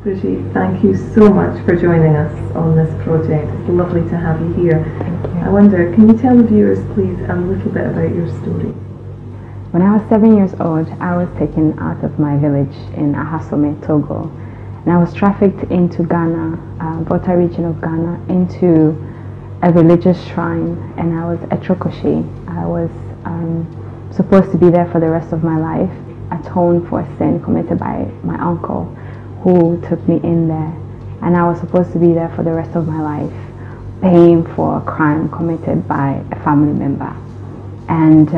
Brigitte, thank you so much for joining us on this project. It's lovely to have you here. Thank you. I wonder, can you tell the viewers, please, a little bit about your story? When I was 7 years old, I was taken out of my village in Ahasome, Togo. And I was trafficked into Ghana, Volta region of Ghana, into a religious shrine, and I was a Trokoshi. I was supposed to be there for the rest of my life, atone for a sin committed by my uncle, who took me in there. And I was supposed to be there for the rest of my life, paying for a crime committed by a family member. And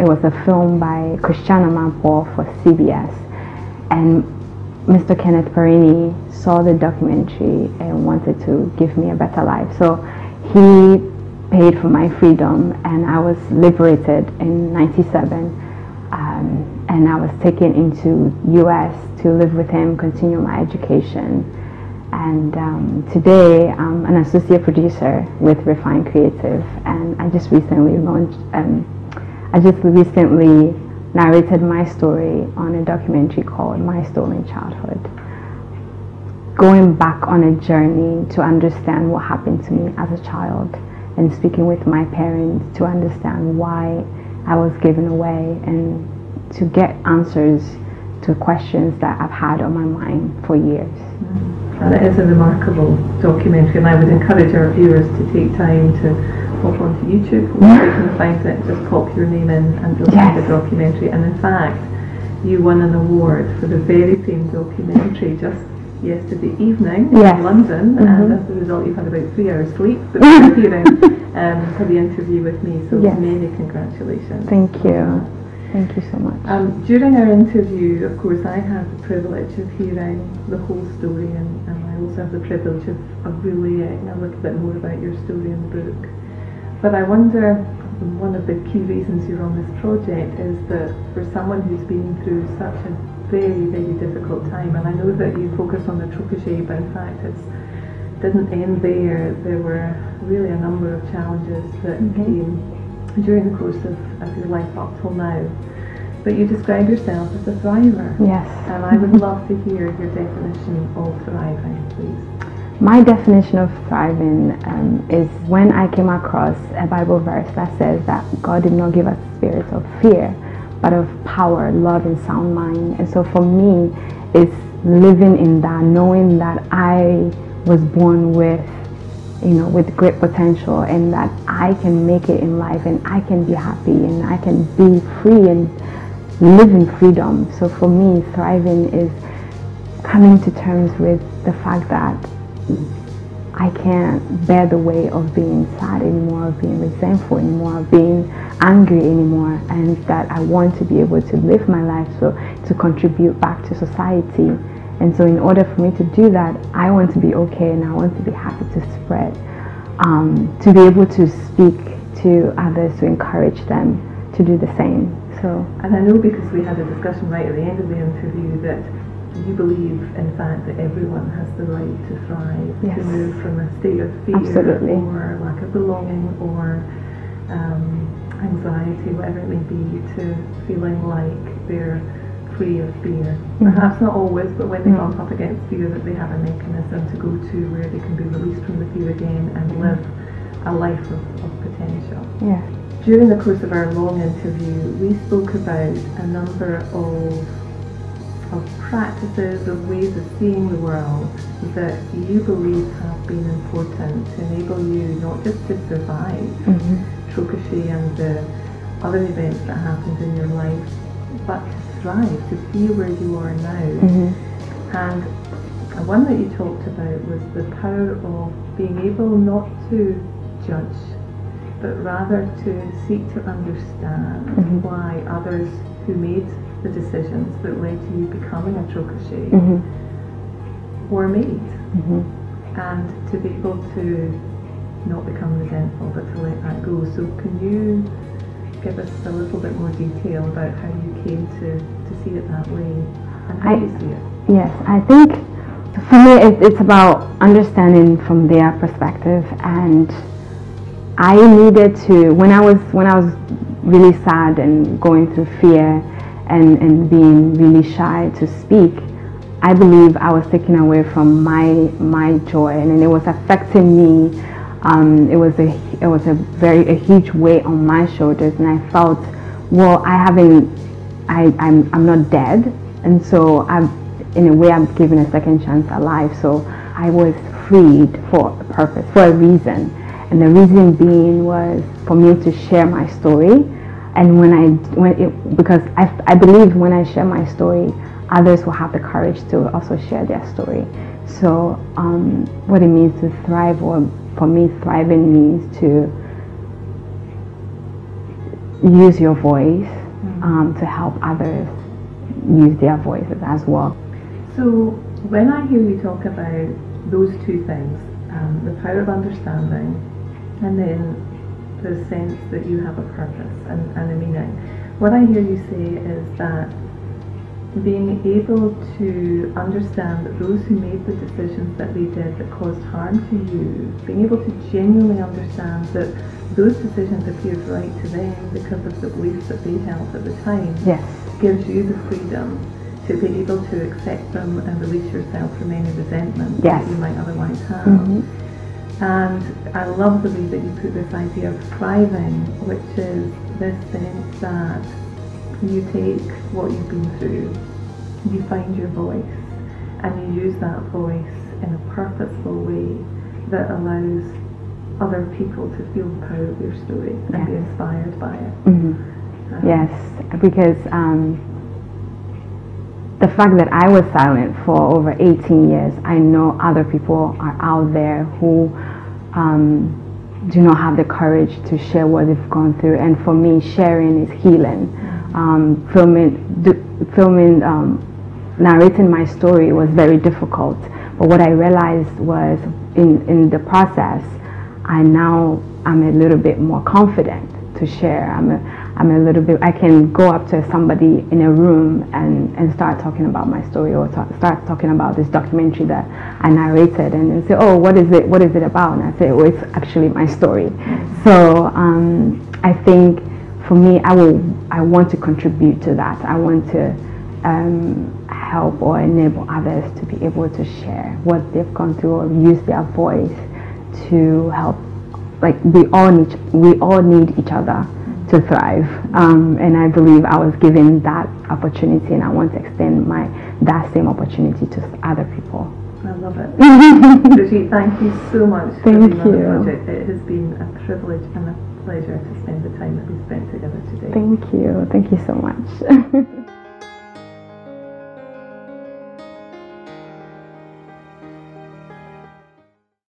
it was a film by Christiana Mampo for CBS. And Mr. Kenneth Perenyi saw the documentary and wanted to give me a better life. So he paid for my freedom, and I was liberated in '97. And I was taken into US to live with him, continue my education. And today I'm an associate producer with Refine Creative, and I just recently launched, narrated my story on a documentary called My Stolen Childhood. Going back on a journey to understand what happened to me as a child, and speaking with my parents to understand why I was given away, and to get answers to questions that I've had on my mind for years. And it is a remarkable documentary, and I would encourage our viewers to take time to hop onto YouTube where you can find it. Just pop your name in and you'll find the documentary. And in fact, you won an award for the very same documentary just yesterday evening in London, and as a result you've had about 3 hours sleep before hearing for the interview with me, so many congratulations. Thank you. Thank you so much. During our interview, of course, I had the privilege of hearing the whole story, and I also have the privilege of relaying a little bit more about your story in the book. But I wonder, one of the key reasons you're on this project is that for someone who's been through such a very, very difficult time, and I know that you focus on the Trokoshi, but in fact it didn't end there. There were really a number of challenges that came during the course of your life up till now. But you describe yourself as a thriver. Yes. And I would love to hear your definition of thriving, please. My definition of thriving is when I came across a Bible verse that says that God did not give us a spirit of fear, but of power, love, and sound mind. And so for me, it's living in that, knowing that I was born with great potential, and that I can make it in life, and I can be happy, and I can be free and live in freedom. So for me, thriving is coming to terms with the fact that I can't bear the weight of being sad anymore, of being resentful anymore, of being angry anymore, and that I want to be able to live my life to contribute back to society. And so in order for me to do that, I want to be okay, and I want to be happy to spread, to be able to speak to others, to encourage them to do the same. So, and I know, because we had a discussion right at the end of the interview, that you believe in fact that everyone has the right to thrive, to move from a state of fear or lack of belonging or anxiety, whatever it may be, to feeling like they're free of fear. Perhaps not always, but when they bump up against fear, that they have a mechanism to go to where they can be released from the fear again and live a life of potential. Yeah. During the course of our long interview, we spoke about a number of practices, of ways of seeing the world that you believe have been important to enable you not just to survive Trokoshi and the other events that happened in your life, but to thrive, to be where you are now. And one that you talked about was the power of being able not to judge, but rather to seek to understand why others who made the decisions that led to you becoming a Trokoshi were made, and to be able to not become resentful, but to let that go. So can you give us a little bit more detail about how you came to see it that way, and how you see it? Yes, I think for me it's about understanding from their perspective, and I needed to, when I was really sad and going through fear and being really shy to speak, I believe I was taken away from my joy, and it was affecting me. It was a huge weight on my shoulders, and I felt, well, I'm not dead, and so in a way I'm given a second chance at life. So I was freed for a purpose, for a reason, and the reason being was for me to share my story. And because I believe when I share my story, others will have the courage to also share their story. So what it means to thrive, or for me, thriving means to use your voice to help others use their voices as well. So when I hear you talk about those two things, the power of understanding, and then the sense that you have a purpose and a meaning, what I hear you say is that being able to understand that those who made the decisions that they did that caused harm to you, being able to genuinely understand that those decisions appeared right to them because of the beliefs that they held at the time, yes, gives you the freedom to be able to accept them and release yourself from any resentment yes, that you might otherwise have. And I love the way that you put this idea of thriving, which is this sense that you take what you've been through, you find your voice, and you use that voice in a purposeful way that allows other people to feel the power of your story and be inspired by it. Yes, because the fact that I was silent for over 18 years, I know other people are out there who do not have the courage to share what they've gone through. And for me, sharing is healing. Narrating my story was very difficult. But what I realized was in the process, I'm a little bit more confident to share. I can go up to somebody in a room and start talking about my story, or start talking about this documentary that I narrated, and say, oh, what is it about? And I say, oh, it's actually my story. So I think for me, I want to contribute to that. I want to help or enable others to be able to share what they've gone through, or use their voice to help. Like we all need each other to thrive, and I believe I was given that opportunity, and I want to extend that same opportunity to other people. I love it. Brigitte, thank you so much for being on the project. It has been a privilege and a pleasure to spend the time that we spent together today. Thank you so much.